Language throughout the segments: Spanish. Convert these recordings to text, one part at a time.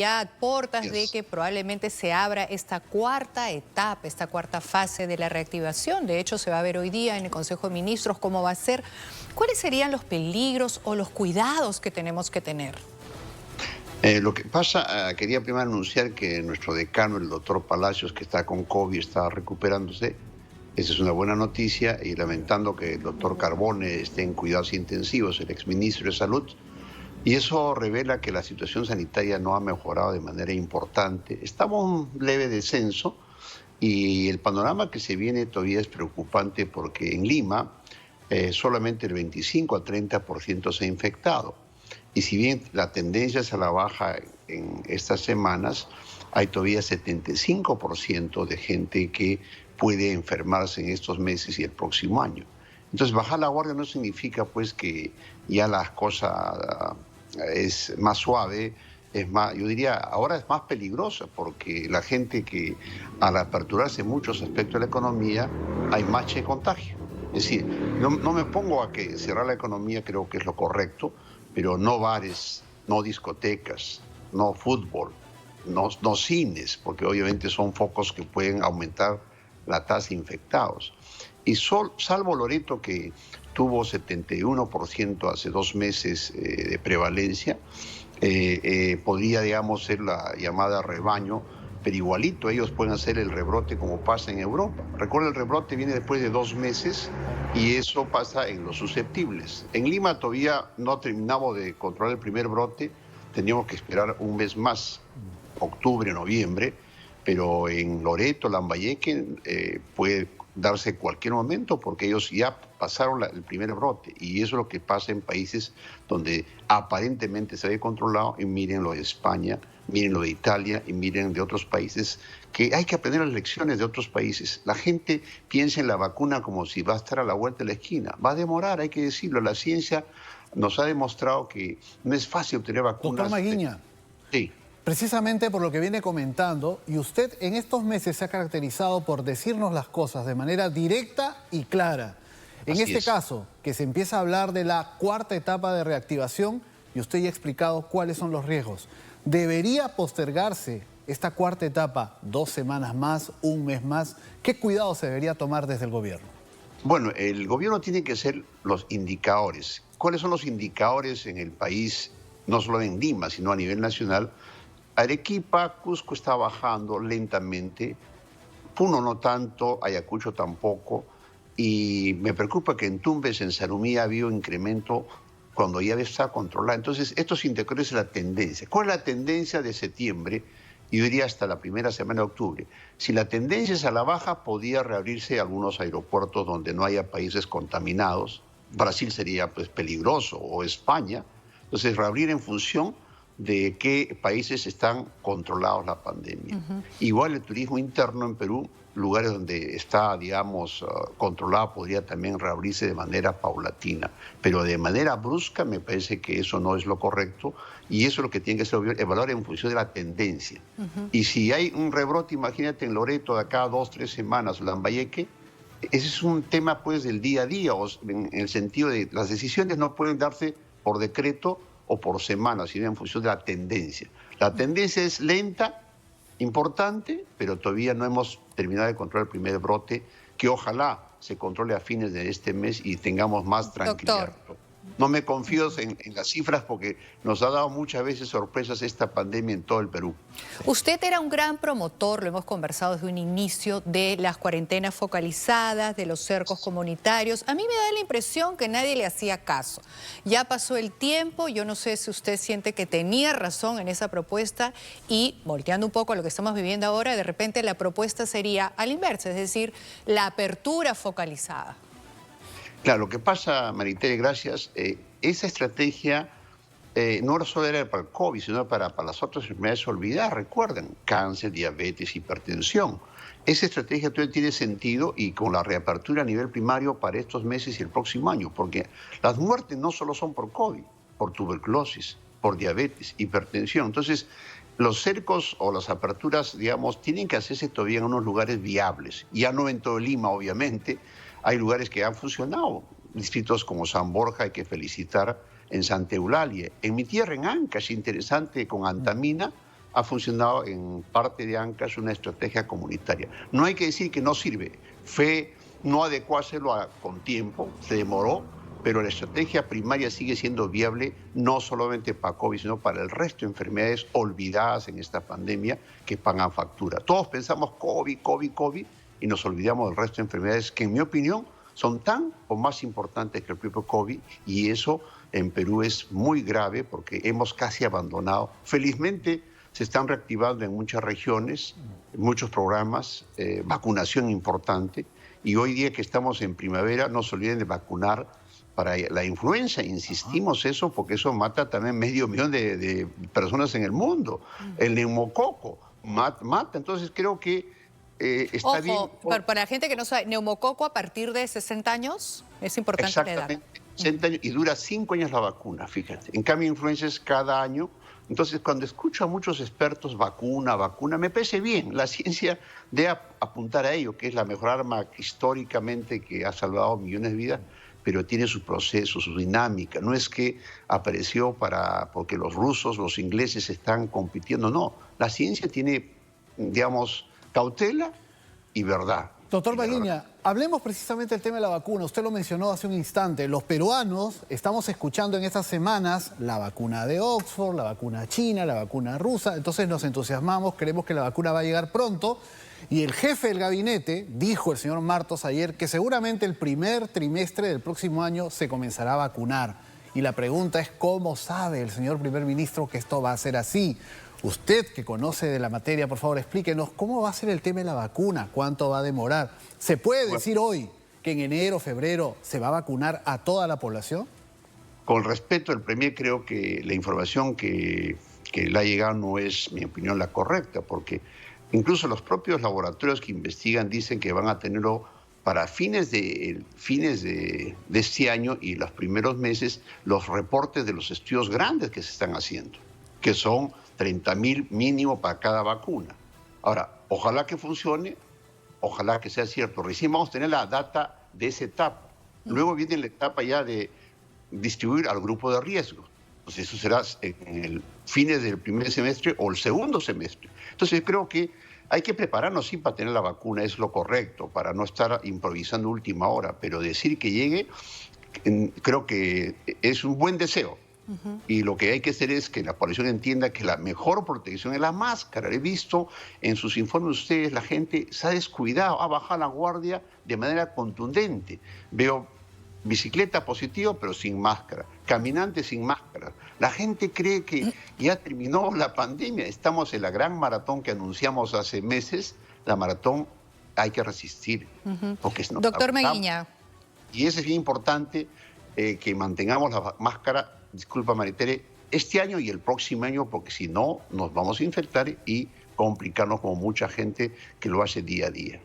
ya a portas de Yes. que probablemente se abra esta cuarta etapa, esta cuarta fase de la reactivación. De hecho, se va a ver hoy día en el Consejo de Ministros cómo va a ser. ¿Cuáles serían los peligros o los cuidados que tenemos que tener? Lo que pasa, quería primero anunciar que nuestro decano, el doctor Palacios, que está con COVID, está recuperándose. Esa es una buena noticia, y lamentando que el doctor Carbone esté en cuidados intensivos, el exministro de Salud. Y eso revela que la situación sanitaria no ha mejorado de manera importante. Estamos en un leve descenso y el panorama que se viene todavía es preocupante, porque en Lima solamente el 25 a 30% se ha infectado. Y si bien la tendencia es a la baja en estas semanas, hay todavía 75% de gente que puede enfermarse en estos meses y el próximo año. Entonces, bajar la guardia no significa pues que ya la cosa es más suave, es más, yo diría, ahora es más peligrosa, porque la gente que al aperturarse muchos aspectos de la economía, hay más de contagio. Es decir, no me pongo a que cerrar la economía, creo que es lo correcto, pero no bares, no discotecas, no fútbol, no cines, porque obviamente son focos que pueden aumentar la tasa de infectados. Y salvo Loreto, que tuvo 71% hace 2 meses de prevalencia, podría, digamos, ser la llamada rebaño, pero igualito ellos pueden hacer el rebrote como pasa en Europa. Recuerda, el rebrote viene después de 2 meses y eso pasa en los susceptibles. En Lima todavía no terminamos de controlar el primer brote, teníamos que esperar un mes más, octubre, noviembre, pero en Loreto, Lambayeque, puede darse cualquier momento, porque ellos ya pasaron el primer brote, y eso es lo que pasa en países donde aparentemente se había controlado. Y miren lo de España, miren lo de Italia, y miren de otros países, que hay que aprender las lecciones de otros países. La gente piensa en la vacuna como si va a estar a la vuelta de la esquina. Va a demorar, hay que decirlo. La ciencia nos ha demostrado que no es fácil obtener vacunas. Doctor Maguiña, Sí. precisamente por lo que viene comentando, y usted en estos meses se ha caracterizado por decirnos las cosas de manera directa y clara. En Así este es. caso, que se empieza a hablar de la cuarta etapa de reactivación, y usted ya ha explicado cuáles son los riesgos, ¿debería postergarse esta cuarta etapa 2 semanas más, un mes más? ¿Qué cuidado se debería tomar desde el gobierno? Bueno, el gobierno tiene que ser los indicadores. ¿Cuáles son los indicadores en el país, no solo en Lima, sino a nivel nacional? Arequipa, Cusco está bajando lentamente, Puno no tanto, Ayacucho tampoco, y me preocupa que en Tumbes, en Sarumí, ha habido incremento cuando ya está controlada. Entonces, estos indicadores es la tendencia. ¿Cuál es la tendencia de septiembre? Yo diría hasta la primera semana de octubre. Si la tendencia es a la baja, podría reabrirse algunos aeropuertos donde no haya países contaminados. Brasil sería pues peligroso, o España. Entonces, reabrir en función de qué países están controlados la pandemia. Igual el turismo interno en Perú, lugares donde está, digamos, controlado, podría también reabrirse de manera paulatina. Pero de manera brusca me parece que eso no es lo correcto, y eso es lo que tiene que ser evaluar en función de la tendencia. Y si hay un rebrote, imagínate en Loreto de acá a 2 o 3 semanas, Lambayeque, ese es un tema pues del día a día, en el sentido de las decisiones no pueden darse por decreto o por semana, sino en función de la tendencia. La tendencia es lenta, importante, pero todavía no hemos terminado de controlar el primer brote, que ojalá se controle a fines de este mes y tengamos más tranquilidad. Doctor. No me confío en las cifras, porque nos ha dado muchas veces sorpresas esta pandemia en todo el Perú. Usted era un gran promotor, lo hemos conversado desde un inicio, de las cuarentenas focalizadas, de los cercos comunitarios. A mí me da la impresión que nadie le hacía caso. Ya pasó el tiempo, yo no sé si usted siente que tenía razón en esa propuesta, y volteando un poco a lo que estamos viviendo ahora, de repente la propuesta sería al inverso, es decir, la apertura focalizada. Claro, lo que pasa, Maritere, gracias, esa estrategia no solo era para el COVID, sino para las otras enfermedades olvidadas. Recuerden, cáncer, diabetes, hipertensión. Esa estrategia todavía tiene sentido, y con la reapertura a nivel primario para estos meses y el próximo año, porque las muertes no solo son por COVID, por tuberculosis, por diabetes, hipertensión. Entonces, los cercos o las aperturas, digamos, tienen que hacerse todavía en unos lugares viables. Ya no en todo Lima, obviamente. Hay lugares que han funcionado, distritos como San Borja, hay que felicitar, en Santa Eulalia. En mi tierra, en Ancash, interesante, con Antamina, ha funcionado en parte de Ancash una estrategia comunitaria. No hay que decir que no sirve. Fue no adecuárselo con tiempo, se demoró, pero la estrategia primaria sigue siendo viable no solamente para COVID, sino para el resto de enfermedades olvidadas en esta pandemia que pagan factura. Todos pensamos COVID, COVID, COVID y nos olvidamos del resto de enfermedades que, en mi opinión, son tan o más importantes que el propio COVID, y eso en Perú es muy grave porque hemos casi abandonado. Felizmente se están reactivando en muchas regiones, muchos programas, vacunación importante, y hoy día que estamos en primavera no se olviden de vacunar para la influenza. Insistimos eso porque eso mata también 500.000 de personas en el mundo. El neumococo mata, entonces creo que está bien. Para la gente que no sabe, neumococo a partir de 60 años es importante la edad. Exactamente, 60 años, y dura 5 años la vacuna, fíjate. En cambio, influenza es cada año. Entonces, cuando escucho a muchos expertos, vacuna, me parece bien. La ciencia debe apuntar a ello, que es la mejor arma históricamente que ha salvado millones de vidas, pero tiene su proceso, su dinámica. No es que apareció porque los rusos, los ingleses están compitiendo, no. La ciencia tiene, digamos, cautela y verdad. Doctor Maguiña, hablemos precisamente del tema de la vacuna. Usted lo mencionó hace un instante. Los peruanos estamos escuchando en estas semanas la vacuna de Oxford, la vacuna china, la vacuna rusa. Entonces nos entusiasmamos, creemos que la vacuna va a llegar pronto. Y el jefe del gabinete dijo, el señor Martos, ayer, que seguramente el primer trimestre del próximo año se comenzará a vacunar. Y la pregunta es, ¿cómo sabe el señor primer ministro que esto va a ser así? Usted, que conoce de la materia, por favor, explíquenos cómo va a ser el tema de la vacuna, cuánto va a demorar. ¿Se puede decir hoy que en enero, febrero, se va a vacunar a toda la población? Con respeto al Premier, creo que la información que le ha llegado no es, en mi opinión, la correcta, porque incluso los propios laboratorios que investigan dicen que van a tenerlo para fines de este año y los primeros meses, los reportes de los estudios grandes que se están haciendo, que son 30.000 mínimo para cada vacuna. Ahora, ojalá que funcione, ojalá que sea cierto. Recién vamos a tener la data de esa etapa. Luego viene la etapa ya de distribuir al grupo de riesgo. Pues eso será en el fines del primer semestre o el segundo semestre. Entonces creo que hay que prepararnos sí para tener la vacuna, es lo correcto, para no estar improvisando última hora, pero decir que llegue, creo que es un buen deseo. Y lo que hay que hacer es que la población entienda que la mejor protección es la máscara. He visto en sus informes ustedes, la gente se ha descuidado, ha bajado la guardia de manera contundente. Veo bicicleta positiva pero sin máscara, caminantes sin máscara. La gente cree que ya terminó la pandemia. Estamos en la gran maratón que anunciamos hace meses. La maratón hay que resistir. Porque si no, doctor Maguiña. Y eso es bien importante, que mantengamos la máscara, disculpa Maritere, este año y el próximo año, porque si no nos vamos a infectar y complicarnos como mucha gente que lo hace día a día.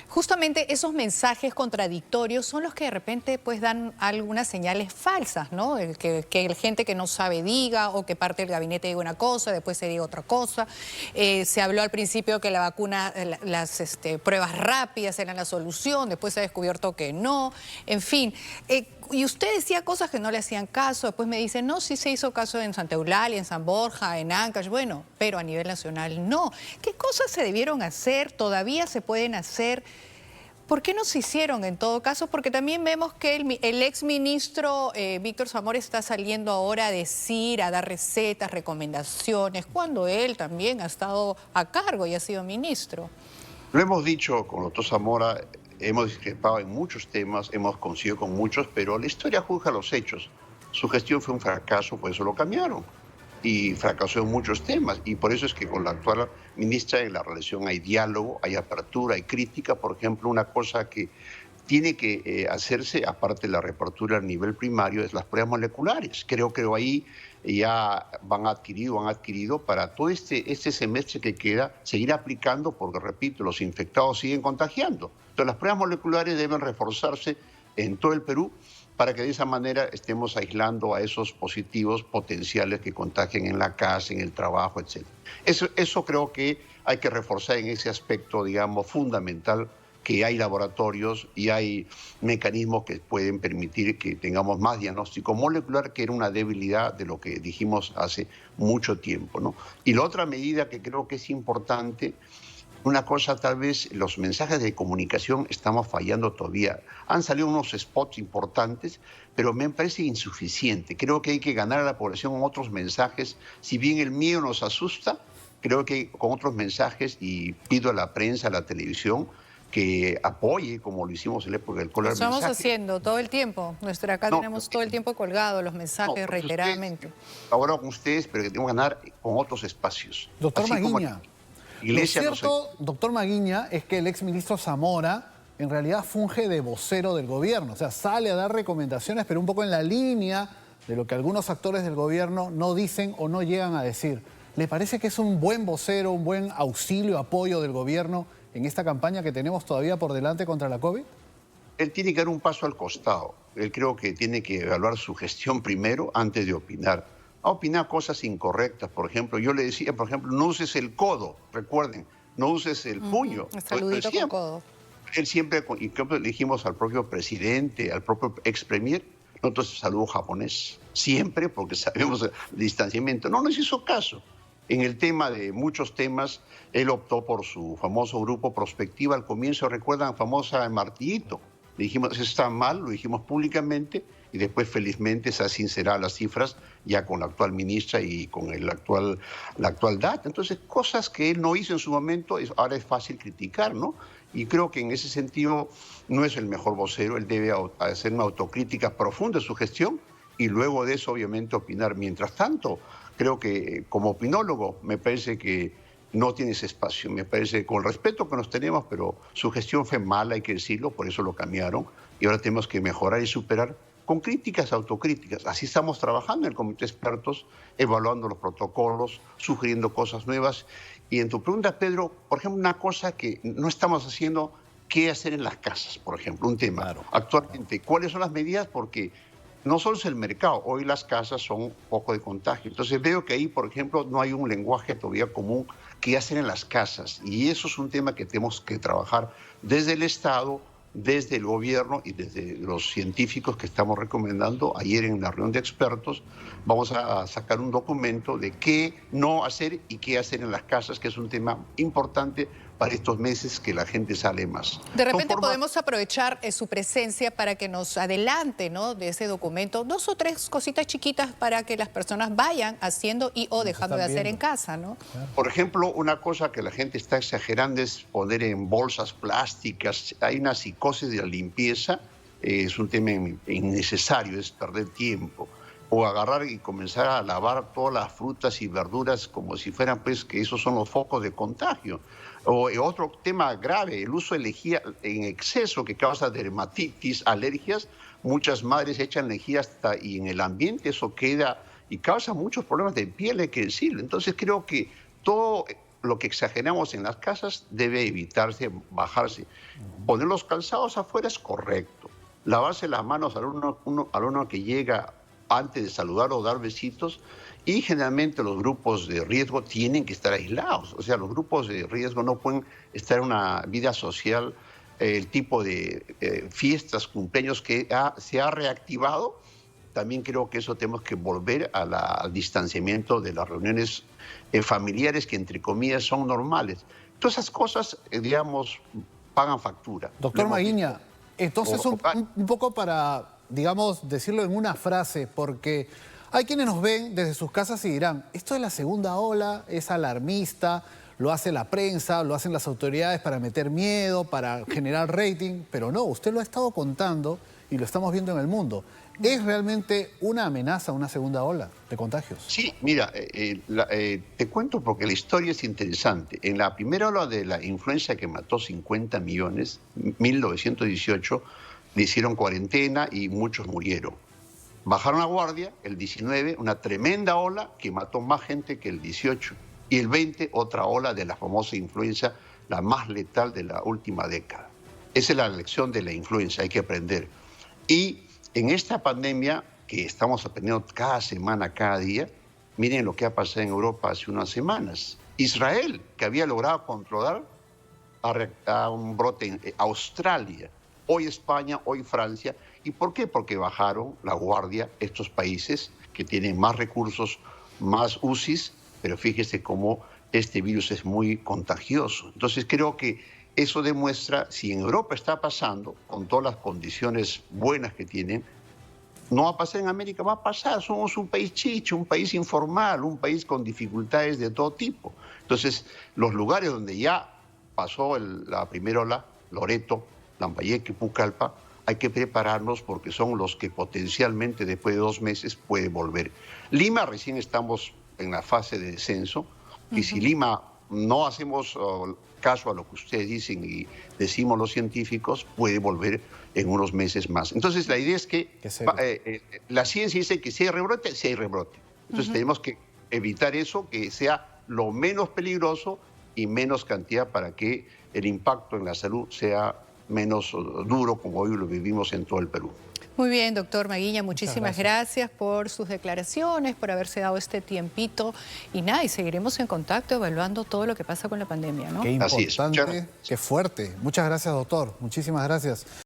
Justamente esos mensajes contradictorios son los que de repente pues dan algunas señales falsas, ¿no? Que la gente que no sabe diga, o que parte del gabinete diga una cosa, después se diga otra cosa. Se habló al principio que la vacuna, las pruebas rápidas eran la solución, después se ha descubierto que no, en fin. Y usted decía cosas que no le hacían caso, después me dicen, no, sí se hizo caso en Santa Eulalia, en San Borja, en Ancash, bueno, pero a nivel nacional no. ¿Qué cosas se debieron hacer? ¿Todavía se pueden hacer? ¿Por qué no se hicieron en todo caso? Porque también vemos que el exministro Víctor Zamora está saliendo ahora a decir, a dar recetas, recomendaciones, cuando él también ha estado a cargo y ha sido ministro. Lo hemos dicho con el doctor Zamora. Hemos discrepado en muchos temas, hemos coincidido con muchos, pero la historia juzga los hechos. Su gestión fue un fracaso, por eso lo cambiaron. Y fracasó en muchos temas. Y por eso es que con la actual ministra en la relación hay diálogo, hay apertura, hay crítica. Por ejemplo, una cosa que tiene que hacerse, aparte de la reapertura a nivel primario, es las pruebas moleculares. Creo que ahí ya han adquirido para todo este semestre que queda, seguir aplicando, porque, repito, los infectados siguen contagiando. Entonces, las pruebas moleculares deben reforzarse en todo el Perú para que de esa manera estemos aislando a esos positivos potenciales que contagien en la casa, en el trabajo, etc. Eso creo que hay que reforzar en ese aspecto, digamos, fundamental que hay laboratorios y hay mecanismos que pueden permitir que tengamos más diagnóstico molecular, que era una debilidad de lo que dijimos hace mucho tiempo, ¿no? Y la otra medida que creo que es importante, una cosa, tal vez los mensajes de comunicación estamos fallando todavía. Han salido unos spots importantes, pero me parece insuficiente. Creo que hay que ganar a la población con otros mensajes. Si bien el miedo nos asusta, creo que con otros mensajes, y pido a la prensa, a la televisión, que apoye, como lo hicimos en la época del Lo color estamos mensaje. haciendo todo el tiempo. Acá tenemos todo el tiempo colgado los mensajes reiteradamente. Ahora con ustedes, pero que tenemos que ganar con otros espacios. Doctor Así como Maguiña, Iglesia lo cierto, doctor Maguiña, es que el exministro Zamora en realidad funge de vocero del gobierno. O sea, sale a dar recomendaciones, pero un poco en la línea de lo que algunos actores del gobierno no dicen o no llegan a decir. ¿Le parece que es un buen vocero, un buen auxilio, apoyo del gobierno en esta campaña que tenemos todavía por delante contra la COVID? Él tiene que dar un paso al costado. Él creo que tiene que evaluar su gestión primero antes de opinar. A opinar cosas incorrectas. Por ejemplo, yo le decía, por ejemplo, no uses el codo, recuerden, no uses el puño. El saludito con codo. Él siempre, y creo que le dijimos al propio presidente, al propio ex premier, nosotros saludo japonés, siempre, porque sabemos el distanciamiento. No nos hizo caso. En el tema de muchos temas, él optó por su famoso grupo Prospectiva. Al comienzo, recuerdan, famosa Martillito. Le dijimos, eso está mal, lo dijimos públicamente, y después felizmente se han sincerado las cifras ya con la actual ministra y con la actual data. Entonces, cosas que él no hizo en su momento, ahora es fácil criticar, ¿no? Y creo que en ese sentido no es el mejor vocero. Él debe hacer una autocrítica profunda de su gestión y luego de eso, obviamente, opinar. Mientras tanto, creo que como opinólogo me parece que no tiene ese espacio. Me parece, con el respeto que nos tenemos, pero su gestión fue mala, hay que decirlo, por eso lo cambiaron. Y ahora tenemos que mejorar y superar con críticas, autocríticas. Así estamos trabajando en el comité de expertos, evaluando los protocolos, sugiriendo cosas nuevas. Y en tu pregunta, Pedro, por ejemplo, una cosa que no estamos haciendo, ¿qué hacer en las casas? Por ejemplo, un tema. Claro. Actualmente, ¿cuáles son las medidas? Porque no solo es el mercado, hoy las casas son foco de contagio. Entonces veo que ahí, por ejemplo, no hay un lenguaje todavía común que hacen en las casas. Y eso es un tema que tenemos que trabajar desde el Estado, desde el gobierno y desde los científicos que estamos recomendando. Ayer en la reunión de expertos vamos a sacar un documento de qué no hacer y qué hacer en las casas, que es un tema importante para estos meses que la gente sale más. De repente podemos aprovechar su presencia para que nos adelante, ¿no?, de ese documento 2 o 3 cositas chiquitas para que las personas vayan haciendo y o dejando de hacer en casa, ¿no? Claro. Por ejemplo, una cosa que la gente está exagerando es poner en bolsas plásticas. Hay una psicosis de la limpieza, es un tema innecesario, es perder tiempo. O agarrar y comenzar a lavar todas las frutas y verduras como si fueran, pues, que esos son los focos de contagio. O otro tema grave, el uso de lejía en exceso que causa dermatitis, alergias. Muchas madres echan lejía hasta y en el ambiente eso queda y causa muchos problemas de piel, hay que decirlo. Entonces creo que todo lo que exageramos en las casas debe evitarse, bajarse. Poner los calzados afuera es correcto. Lavarse las manos al uno que llega antes de saludar o dar besitos, y generalmente los grupos de riesgo tienen que estar aislados. O sea, los grupos de riesgo no pueden estar en una vida social, el tipo de fiestas, cumpleaños que se ha reactivado. También creo que eso tenemos que volver al distanciamiento de las reuniones familiares que, entre comillas, son normales. Todas esas cosas, digamos, pagan factura. Doctor Maguiña, entonces un poco para, digamos, decirlo en una frase, porque hay quienes nos ven desde sus casas y dirán, esto de la segunda ola es alarmista, lo hace la prensa, lo hacen las autoridades para meter miedo, para generar rating, pero no, usted lo ha estado contando y lo estamos viendo en el mundo. ¿Es realmente una amenaza una segunda ola de contagios? Sí, mira, te cuento porque la historia es interesante. En la primera ola de la influenza que mató 50 millones, 1918, le hicieron cuarentena y muchos murieron. Bajaron la guardia, el 19, una tremenda ola que mató más gente que el 18. Y el 20, otra ola de la famosa influenza, la más letal de la última década. Esa es la lección de la influenza, hay que aprender. Y en esta pandemia que estamos aprendiendo cada semana, cada día, miren lo que ha pasado en Europa hace unas semanas. Israel, que había logrado controlar a un brote en Australia, hoy España, hoy Francia. ¿Y por qué? Porque bajaron la guardia estos países que tienen más recursos, más UCIs, pero fíjese cómo este virus es muy contagioso. Entonces creo que eso demuestra, si en Europa está pasando, con todas las condiciones buenas que tienen, no va a pasar en América, va a pasar. Somos un país chicho, un país informal, un país con dificultades de todo tipo. Entonces, los lugares donde ya pasó la primera ola, Loreto, Lambayeque, Pucallpa, hay que prepararnos porque son los que potencialmente después de 2 meses puede volver. Lima recién estamos en la fase de descenso y si Lima no hacemos caso a lo que ustedes dicen y decimos los científicos, puede volver en unos meses más. Entonces la idea es que la ciencia dice que si hay rebrote, Entonces tenemos que evitar eso, que sea lo menos peligroso y menos cantidad para que el impacto en la salud sea menos duro como hoy lo vivimos en todo el Perú. Muy bien, doctor Maguiña, muchísimas gracias por sus declaraciones, por haberse dado este tiempito. Y nada, y seguiremos en contacto evaluando todo lo que pasa con la pandemia, ¿no? Qué importante, qué fuerte. Muchas gracias, doctor. Muchísimas gracias.